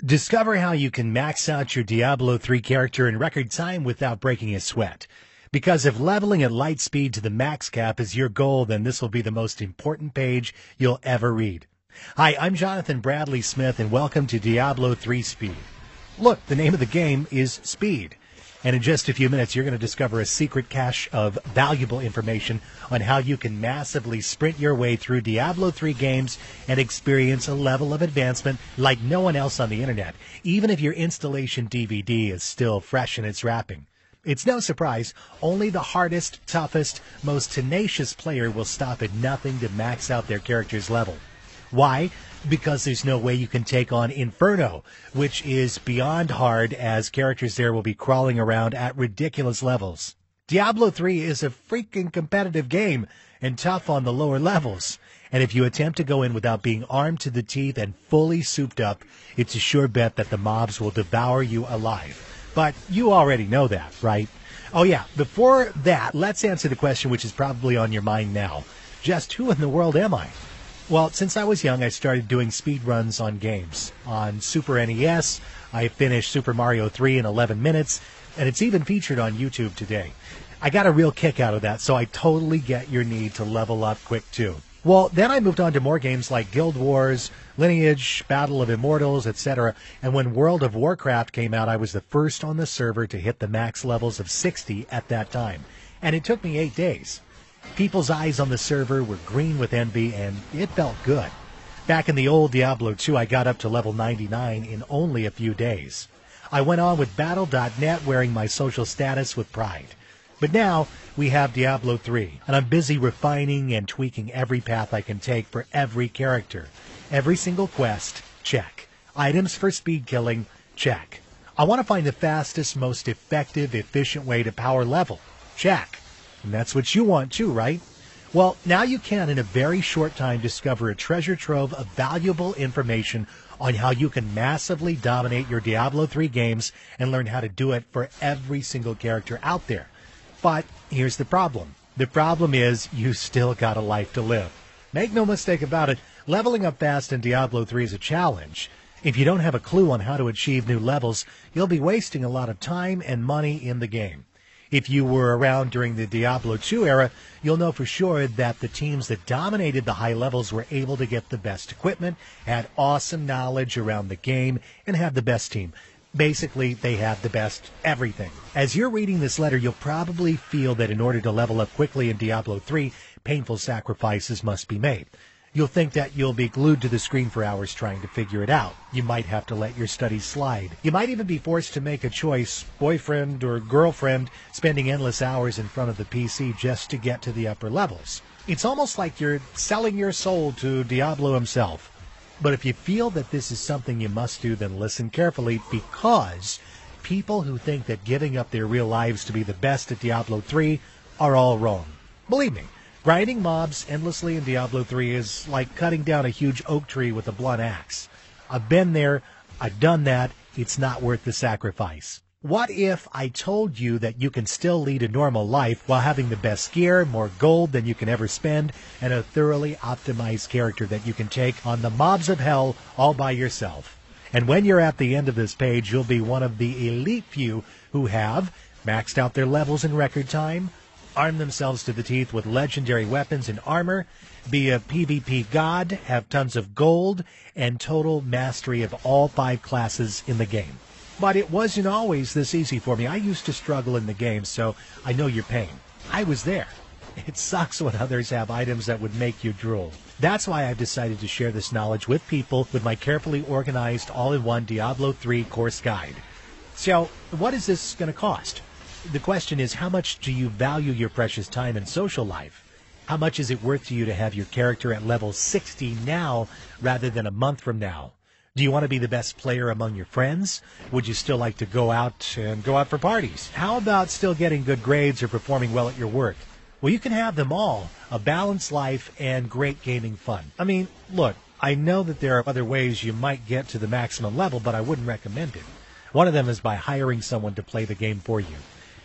Discover how you can max out your Diablo 3 character in record time without breaking a sweat. Because if leveling at light speed to the max cap is your goal, then this will be the most important page you'll ever read. Hi, I'm Jonathan Bradley Smith, and welcome to Diablo 3 Speed. Look, the name of the game is Speed. And in just a few minutes, you're going to discover a secret cache of valuable information on how you can massively sprint your way through Diablo 3 games and experience a level of advancement like no one else on the internet, even if your installation DVD is still fresh in its wrapping. It's no surprise, only the hardest, toughest, most tenacious player will stop at nothing to max out their character's level. Why? Because there's no way you can take on Inferno, which is beyond hard, as characters there will be crawling around at ridiculous levels. Diablo 3 is a freaking competitive game and tough on the lower levels. And if you attempt to go in without being armed to the teeth and fully souped up, it's a sure bet that the mobs will devour you alive. But you already know that, right? Oh yeah, before that, let's answer the question which is probably on your mind now. Just who in the world am I? Well, since I was young, I started doing speed runs on games. On Super NES, I finished Super Mario 3 in 11 minutes, and it's even featured on YouTube today. I got a real kick out of that, so I totally get your need to level up quick too. Well, then I moved on to more games like Guild Wars, Lineage, Battle of Immortals, etc. And when World of Warcraft came out, I was the first on the server to hit the max levels of 60 at that time. And it took me 8 days. People's eyes on the server were green with envy, and it felt good. Back in the old Diablo 2, I got up to level 99 in only a few days. I went on with Battle.net wearing my social status with pride. But now, we have Diablo 3, and I'm busy refining and tweaking every path I can take for every character. Every single quest, check. Items for speed killing, check. I want to find the fastest, most effective, efficient way to power level, check. And that's what you want too, right? Well, now you can, in a very short time, discover a treasure trove of valuable information on how you can massively dominate your Diablo 3 games and learn how to do it for every single character out there. But here's the problem. The problem is you still got a life to live. Make no mistake about it, leveling up fast in Diablo 3 is a challenge. If you don't have a clue on how to achieve new levels, you'll be wasting a lot of time and money in the game. If you were around during the Diablo 2 era, you'll know for sure that the teams that dominated the high levels were able to get the best equipment, had awesome knowledge around the game, and had the best team. Basically, they had the best everything. As you're reading this letter, you'll probably feel that in order to level up quickly in Diablo 3, painful sacrifices must be made. You'll think that you'll be glued to the screen for hours trying to figure it out. You might have to let your studies slide. You might even be forced to make a choice, boyfriend or girlfriend, spending endless hours in front of the PC just to get to the upper levels. It's almost like you're selling your soul to Diablo himself. But if you feel that this is something you must do, then listen carefully, because people who think that giving up their real lives to be the best at Diablo 3 are all wrong. Believe me. Grinding mobs endlessly in Diablo 3 is like cutting down a huge oak tree with a blunt axe. I've been there, I've done that, it's not worth the sacrifice. What if I told you that you can still lead a normal life while having the best gear, more gold than you can ever spend, and a thoroughly optimized character that you can take on the mobs of hell all by yourself? And when you're at the end of this page, you'll be one of the elite few who have maxed out their levels in record time, arm themselves to the teeth with legendary weapons and armor, be a PvP god, have tons of gold, and total mastery of all 5 classes in the game. But it wasn't always this easy for me. I used to struggle in the game, so I know your pain. I was there. It sucks when others have items that would make you drool. That's why I've decided to share this knowledge with people with my carefully organized all-in-one Diablo 3 course guide. So, what is this going to cost? The question is, how much do you value your precious time and social life? How much is it worth to you to have your character at level 60 now rather than a month from now? Do you want to be the best player among your friends? Would you still like to go out for parties? How about still getting good grades or performing well at your work? Well, you can have them all, a balanced life and great gaming fun. I mean, look, I know that there are other ways you might get to the maximum level, but I wouldn't recommend it. One of them is by hiring someone to play the game for you.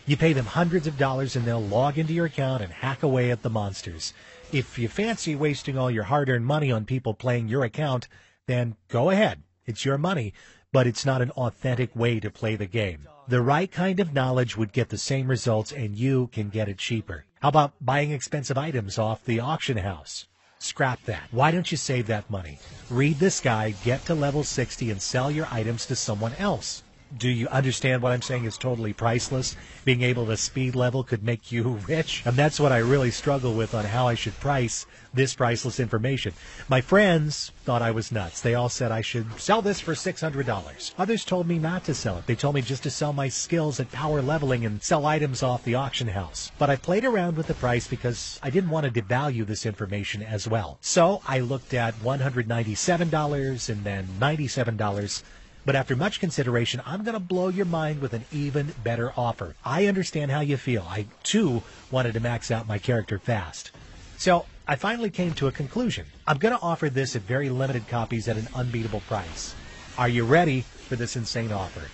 You pay them hundreds of dollars and they'll log into your account and hack away at the monsters. If you fancy wasting all your hard-earned money on people playing your account, then go ahead. It's your money. but it's not an authentic way to play the game. The right kind of knowledge would get the same results, and you can get it cheaper. How about buying expensive items off the auction house? Scrap that. Why don't you save that money? Read this guide, get to level 60, and sell your items to someone else. Do you understand what I'm saying is totally priceless? Being able to speed level could make you rich. And that's what I really struggle with on how I should price this priceless information. My friends thought I was nuts. They all said I should sell this for $600. Others told me not to sell it. They told me just to sell my skills at power leveling and sell items off the auction house. But I played around with the price because I didn't want to devalue this information as well. So I looked at $197 and then $97. But after much consideration, I'm going to blow your mind with an even better offer. I understand how you feel. I, too, wanted to max out my character fast. So I finally came to a conclusion. I'm going to offer this at very limited copies at an unbeatable price. Are you ready for this insane offer?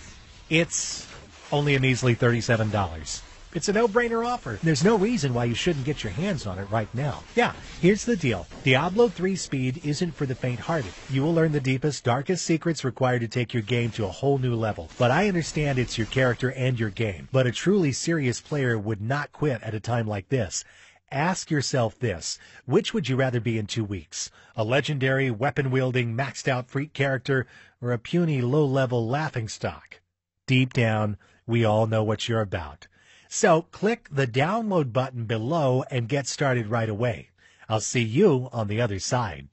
It's only a measly $37. It's a no-brainer offer. There's no reason why you shouldn't get your hands on it right now. Yeah, here's the deal. Diablo 3 Speed isn't for the faint-hearted. You will learn the deepest, darkest secrets required to take your game to a whole new level. But I understand it's your character and your game. But a truly serious player would not quit at a time like this. Ask yourself this. Which would you rather be in 2 weeks? A legendary, weapon-wielding, maxed-out freak character, or a puny, low-level laughingstock? Deep down, we all know what you're about. So click the download button below and get started right away. I'll see you on the other side.